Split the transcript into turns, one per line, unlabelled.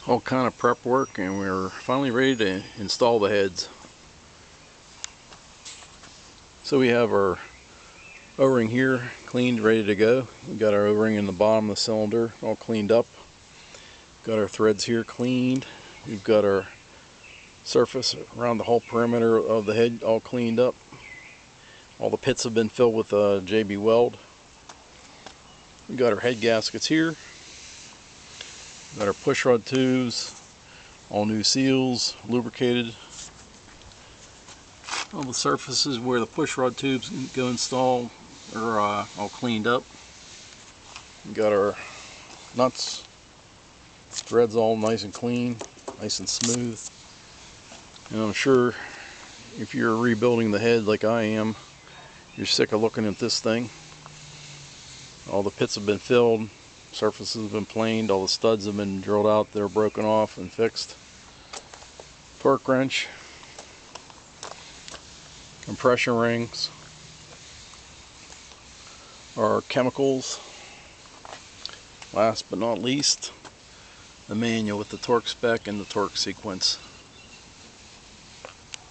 all kind of prep work, and we're finally ready to install the heads. So we have our O-ring here cleaned, ready to go. We got our O-ring in the bottom of the cylinder all cleaned up. Got our threads here cleaned. We've got our surface around the whole perimeter of the head all cleaned up. All the pits have been filled with JB weld. We got our head gaskets here. Got our push rod tubes, all new seals, lubricated. All the surfaces where the push rod tubes go installed are all cleaned up. We got our nuts, threads all nice and clean, nice and smooth. And I'm sure if you're rebuilding the head like I am, you're sick of looking at this thing. All the pits have been filled, surfaces have been planed, all the studs have been drilled out, they're broken off and fixed. Torque wrench, compression rings, our chemicals. Last but not least, the manual with the torque spec and the torque sequence.